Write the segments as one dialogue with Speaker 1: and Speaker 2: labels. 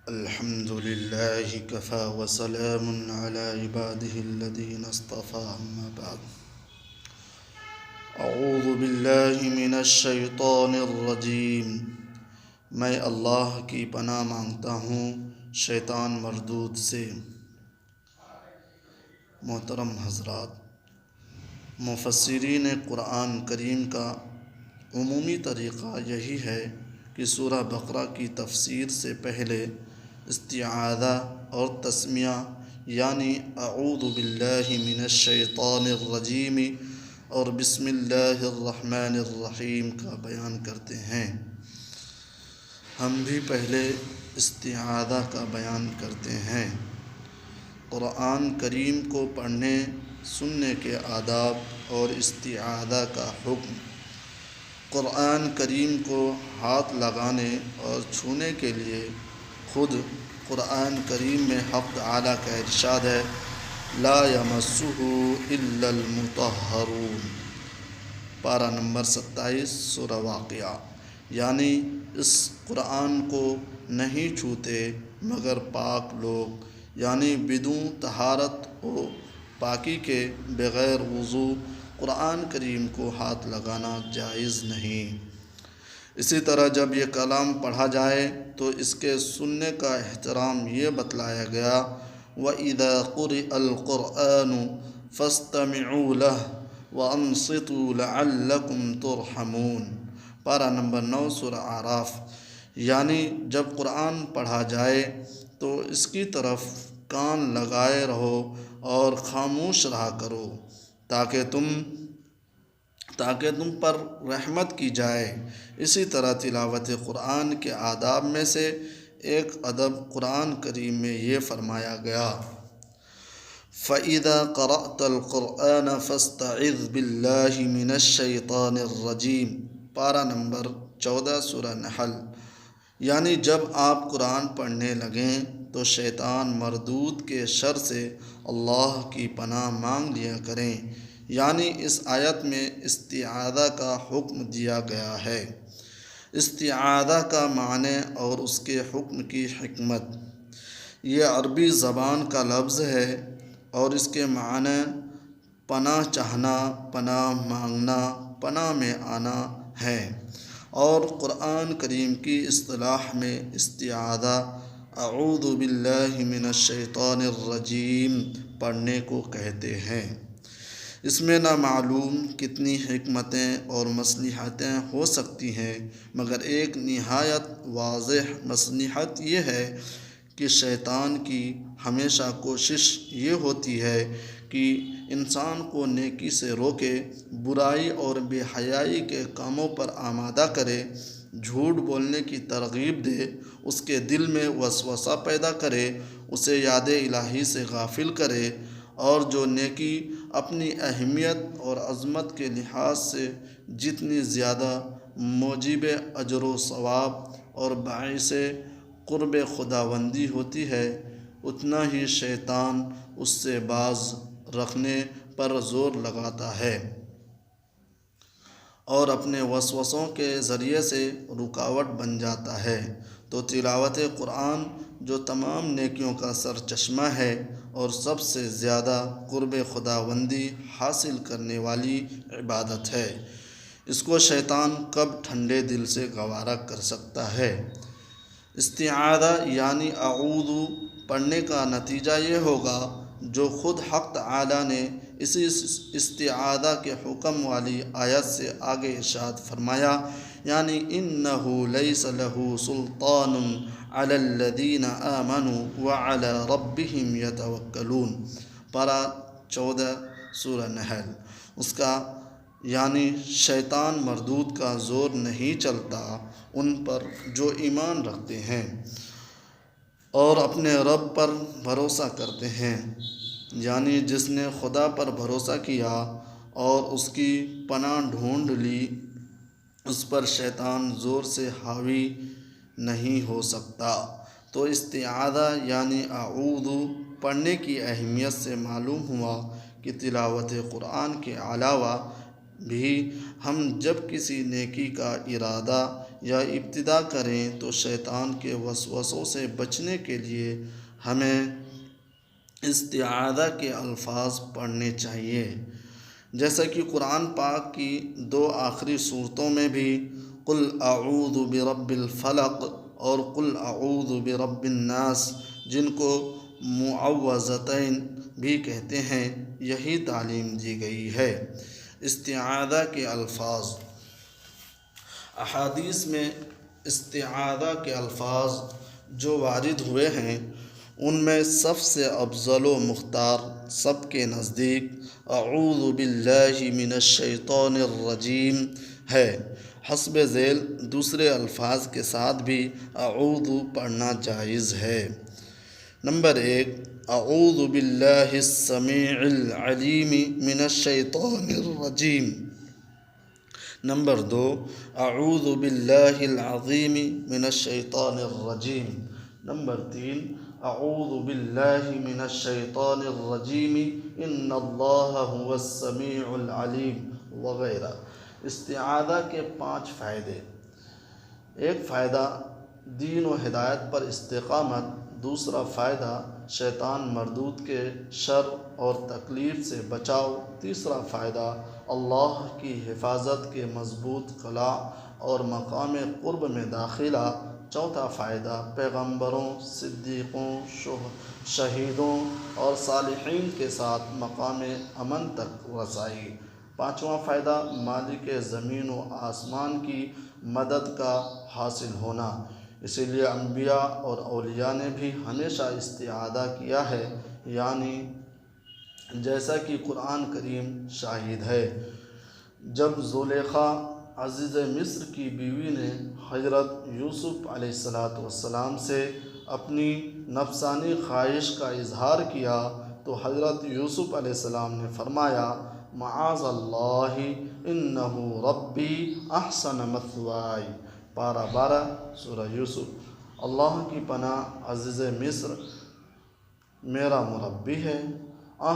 Speaker 1: الحمد لله كفى وسلام على عباده الذين اصطفى أما بعد اعوذ باللہ من الشیطان الرجیم۔ میں اللہ کی پناہ مانگتا ہوں شیطان مردود سے۔ محترم حضرات، مفسرین قرآن کریم کا عمومی طریقہ یہی ہے کہ سورہ بقرہ کی تفسیر سے پہلے استعاذہ اور تسمیہ یعنی اعوذ باللہ من الشیطان الرجیم اور بسم اللہ الرحمن الرحیم کا بیان کرتے ہیں۔ ہم بھی پہلے استعاذہ کا بیان کرتے ہیں۔ قرآن کریم کو پڑھنے سننے کے آداب اور استعاذہ کا حکم۔ قرآن کریم کو ہاتھ لگانے اور چھونے کے لیے خود قرآن کریم میں حق تعالیٰ کا ارشاد ہے، لا یمسہ الا المطہرون، پارہ نمبر 27 سورہ واقعہ، یعنی اس قرآن کو نہیں چھوتے مگر پاک لوگ، یعنی بدون طہارت و پاکی کے بغیر وضو قرآن کریم کو ہاتھ لگانا جائز نہیں۔ اسی طرح جب یہ کلام پڑھا جائے تو اس کے سننے کا احترام یہ بتلایا گیا، وَإِذَا قُرِئَ الْقُرْآنُ فَاسْتَمِعُوا لَهُ وَأَنصِتُوا لَعَلَّكُمْ تُرْحَمُونَ، پارہ نمبر 9 سورہ اعراف، یعنی جب قرآن پڑھا جائے تو اس کی طرف کان لگائے رہو اور خاموش رہا کرو تاکہ تم پر رحمت کی جائے۔ اسی طرح تلاوت قرآن کے آداب میں سے ایک ادب قرآن کریم میں یہ فرمایا گیا، فَإِذَا قَرَأْتَ الْقُرْآنَ فَاسْتَعِذْ بِاللَّهِ مِنَ الشَّيْطَانِ الرَّجِيمِ، پارہ نمبر 14 سورہ نحل، یعنی جب آپ قرآن پڑھنے لگیں تو شیطان مردود کے شر سے اللہ کی پناہ مانگ لیا کریں، یعنی اس آیت میں استعاذہ کا حکم دیا گیا ہے۔ استعاذہ کا معنی اور اس کے حکم کی حکمت۔ یہ عربی زبان کا لفظ ہے اور اس کے معنی پناہ چاہنا، پناہ مانگنا، پناہ میں آنا ہے، اور قرآن کریم کی اصطلاح میں استعاذہ اعوذ باللہ من الشیطان الرجیم پڑھنے کو کہتے ہیں۔ اس میں نہ معلوم کتنی حکمتیں اور مصلحتیں ہو سکتی ہیں، مگر ایک نہایت واضح مصلحت یہ ہے کہ شیطان کی ہمیشہ کوشش یہ ہوتی ہے کہ انسان کو نیکی سے روکے، برائی اور بے حیائی کے کاموں پر آمادہ کرے، جھوٹ بولنے کی ترغیب دے، اس کے دل میں وسوسہ پیدا کرے، اسے یاد الہی سے غافل کرے، اور جو نیکی اپنی اہمیت اور عظمت کے لحاظ سے جتنی زیادہ موجب اجر و ثواب اور باعث قرب خداوندی ہوتی ہے، اتنا ہی شیطان اس سے باز رکھنے پر زور لگاتا ہے اور اپنے وسوسوں کے ذریعے سے رکاوٹ بن جاتا ہے۔ تو تلاوت قرآن جو تمام نیکیوں کا سرچشمہ ہے اور سب سے زیادہ قرب خداوندی حاصل کرنے والی عبادت ہے، اس کو شیطان کب ٹھنڈے دل سے گوارا کر سکتا ہے؟ استعاذہ یعنی اعوذ پڑھنے کا نتیجہ یہ ہوگا جو خود حق تعالیٰ نے اسی استعاذہ کے حکم والی آیت سے آگے ارشاد فرمایا، یعنی انہ لیس لہ سلطان علی الذین آمنوا وعلی ربہم یتوکلون، پارہ 14 سورہ نحل، اس کا یعنی شیطان مردود کا زور نہیں چلتا ان پر جو ایمان رکھتے ہیں اور اپنے رب پر بھروسہ کرتے ہیں، یعنی جس نے خدا پر بھروسہ کیا اور اس کی پناہ ڈھونڈ لی، اس پر شیطان زور سے حاوی نہیں ہو سکتا۔ تو استعاذہ یعنی اعوذ پڑھنے کی اہمیت سے معلوم ہوا کہ تلاوت قرآن کے علاوہ بھی ہم جب کسی نیکی کا ارادہ یا ابتدا کریں تو شیطان کے وسوسوں سے بچنے کے لیے ہمیں استعاذہ کے الفاظ پڑھنے چاہیے، جیسا کہ قرآن پاک کی 2 آخری صورتوں میں بھی قل اعوذ برب الفلق اور قل اعوذ برب الناس، جن کو معوذتین بھی کہتے ہیں، یہی تعلیم دی گئی ہے۔ استعاذہ کے الفاظ، احادیث میں استعاذہ کے الفاظ جو وارد ہوئے ہیں ان میں سب سے افضل و مختار سب کے نزدیک اعوذ باللہ من الشیطان الرجیم ہے۔ حسب ذیل دوسرے الفاظ کے ساتھ بھی اعوذ پڑھنا جائز ہے۔ نمبر 1، اعوذ باللہ السمیع العلیم من الشیطان الرجیم۔ نمبر 2، اعوذ باللہ العظیم من الشیطان الرجیم۔ نمبر 3، اعوذ باللہ من الشیطان الرجیم ان اللہ هو السمیع العلیم وغیرہ۔ استعاذہ کے 5 فائدے۔ 1 فائدہ دین و ہدایت پر استقامت۔ دوسرا فائدہ شیطان مردود کے شر اور تکلیف سے بچاؤ۔ تیسرا فائدہ اللہ کی حفاظت کے مضبوط قلع اور مقام قرب میں داخلہ۔ چوتھا فائدہ پیغمبروں، صدیقوں، شہیدوں اور صالحین کے ساتھ مقام امن تک رسائی۔ 5واں فائدہ مالک زمین و آسمان کی مدد کا حاصل ہونا۔ اسی لیے انبیاء اور اولیاء نے بھی ہمیشہ استعاذہ کیا ہے، یعنی جیسا کہ قرآن کریم شاہد ہے۔ جب زلیخا عزیز مصر کی بیوی نے حضرت یوسف علیہ السلام سے اپنی نفسانی خواہش کا اظہار کیا تو حضرت یوسف علیہ السلام نے فرمایا معاذ اللہ انہ ربی احسن مثوائی۔ پارہ 12 سورہ یوسف۔ اللہ کی پناہ عزیز مصر میرا مربی ہے۔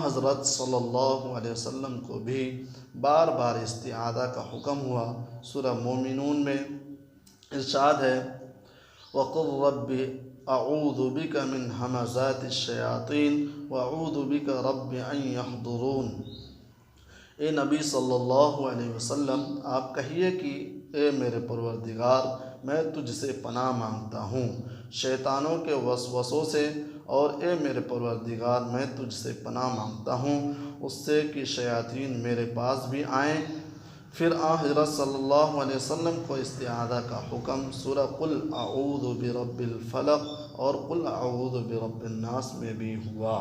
Speaker 1: حضرت صلی اللہ علیہ وسلم کو بھی بار بار استعاذہ کا حکم ہوا۔ سورہ مومنون میں ارشاد ہے وَقُلْ رَبِّ اعوذ بک من ہمزات الشیاطین واعوذ بک رب ان یحضرون۔ اے نبی صلی اللہ علیہ وسلم، آپ کہیے کہ اے میرے پروردگار، میں تجھ سے پناہ مانگتا ہوں شیطانوں کے وسوسوں سے، اور اے میرے پروردگار میں تجھ سے پناہ مانگتا ہوں اس سے کہ شیاطین میرے پاس بھی آئیں۔ پھر حضرت صلی اللہ علیہ وسلم کو استعاذہ کا حکم سورہ قل اعوذ برب الفلق اور قل اعوذ برب الناس میں بھی ہوا۔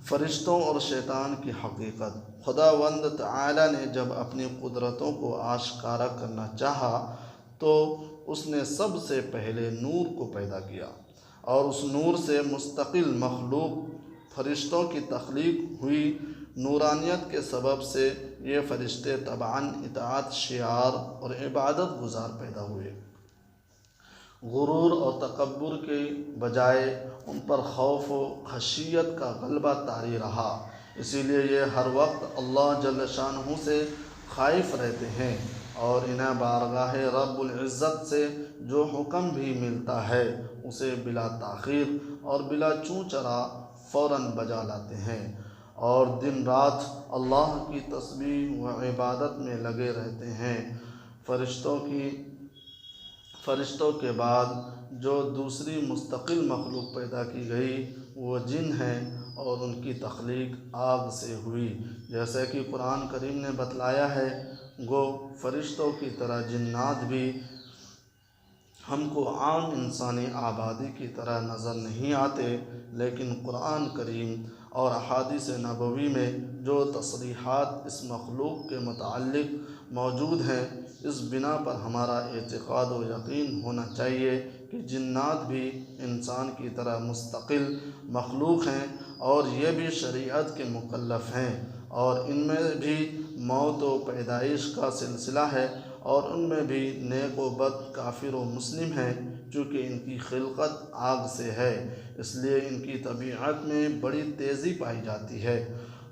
Speaker 1: فرشتوں اور شیطان کی حقیقت۔ خداوند تعالی نے جب اپنی قدرتوں کو آشکارا کرنا چاہا تو اس نے سب سے پہلے نور کو پیدا کیا اور اس نور سے مستقل مخلوق فرشتوں کی تخلیق ہوئی۔ نورانیت کے سبب سے یہ فرشتے طبعاً اطاعت شعار اور عبادت گزار پیدا ہوئے۔ غرور اور تکبر کے بجائے ان پر خوف و خشیت کا غلبہ طاری رہا، اسی لیے یہ ہر وقت اللہ جل شانہ سے خائف رہتے ہیں، اور انہیں بارگاہ رب العزت سے جو حکم بھی ملتا ہے اسے بلا تاخیر اور بلا چوں چرا فوراً بجا لاتے ہیں، اور دن رات اللہ کی تسبیح و عبادت میں لگے رہتے ہیں۔ فرشتوں کے بعد جو دوسری مستقل مخلوق پیدا کی گئی وہ جن ہیں، اور ان کی تخلیق آگ سے ہوئی، جیسا کہ قرآن کریم نے بتلایا ہے۔ گو فرشتوں کی طرح جنات بھی ہم کو عام انسانی آبادی کی طرح نظر نہیں آتے، لیکن قرآن کریم اور احادیث نبوی میں جو تصریحات اس مخلوق کے متعلق موجود ہیں، اس بنا پر ہمارا اعتقاد و یقین ہونا چاہیے کہ جنات بھی انسان کی طرح مستقل مخلوق ہیں، اور یہ بھی شریعت کے مکلف ہیں، اور ان میں بھی موت و پیدائش کا سلسلہ ہے، اور ان میں بھی نیک و بد، کافر و مسلم ہیں، چونکہ ان کی خلقت آگ سے ہے، اس لیے ان کی طبیعت میں بڑی تیزی پائی جاتی ہے۔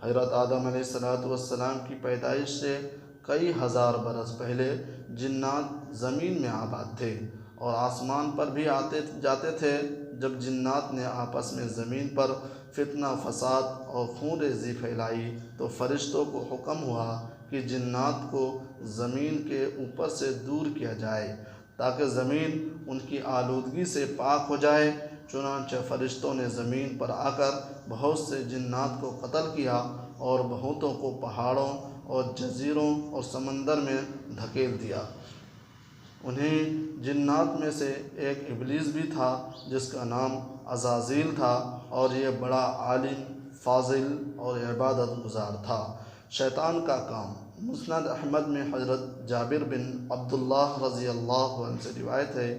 Speaker 1: حضرت آدم علیہ السلام کی پیدائش سے کئی ہزار برس پہلے جنات زمین میں آباد تھے اور آسمان پر بھی آتے جاتے تھے۔ جب جنات نے آپس میں زمین پر فتنہ فساد اور خون ریزی پھیلائی تو فرشتوں کو حکم ہوا کہ جنات کو زمین کے اوپر سے دور کیا جائے تاکہ زمین ان کی آلودگی سے پاک ہو جائے۔ چنانچہ فرشتوں نے زمین پر آ کر بہت سے جنات کو قتل کیا اور بہتوں کو پہاڑوں اور جزیروں اور سمندر میں دھکیل دیا۔ انہیں جنات میں سے ایک ابلیس بھی تھا جس کا نام عزازیل تھا، اور یہ بڑا عالم، فاضل اور عبادت گزار تھا۔ شیطان کا کام۔ مسند احمد میں حضرت جابر بن عبداللہ رضی اللہ عنہ سے روایت ہے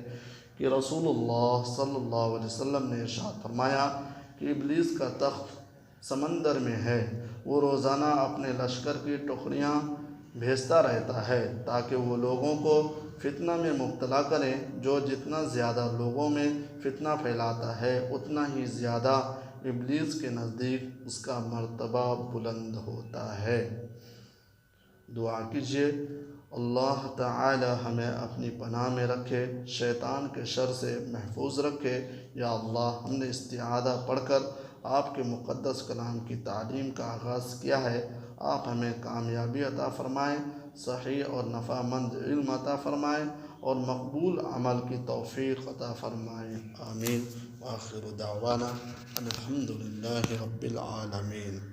Speaker 1: کہ رسول اللہ صلی اللہ علیہ وسلم نے ارشاد فرمایا کہ ابلیس کا تخت سمندر میں ہے، وہ روزانہ اپنے لشکر کی ٹکڑیاں بھیجتا رہتا ہے تاکہ وہ لوگوں کو فتنہ میں مبتلا کریں۔ جو جتنا زیادہ لوگوں میں فتنہ پھیلاتا ہے اتنا ہی زیادہ ابلیس کے نزدیک اس کا مرتبہ بلند ہوتا ہے۔ دعا کیجیے، اللہ تعالی ہمیں اپنی پناہ میں رکھے، شیطان کے شر سے محفوظ رکھے۔ یا اللہ، ہم نے استعاذہ پڑھ کر آپ کے مقدس کلام کی تعلیم کا آغاز کیا ہے، آپ ہمیں کامیابی عطا فرمائیں، صحیح اور نفع مند علم عطا فرمائیں اور مقبول عمل کی توفیق عطا فرمائیں، آمین۔ وآخر دعوانا ان الحمد للہ رب العالمین۔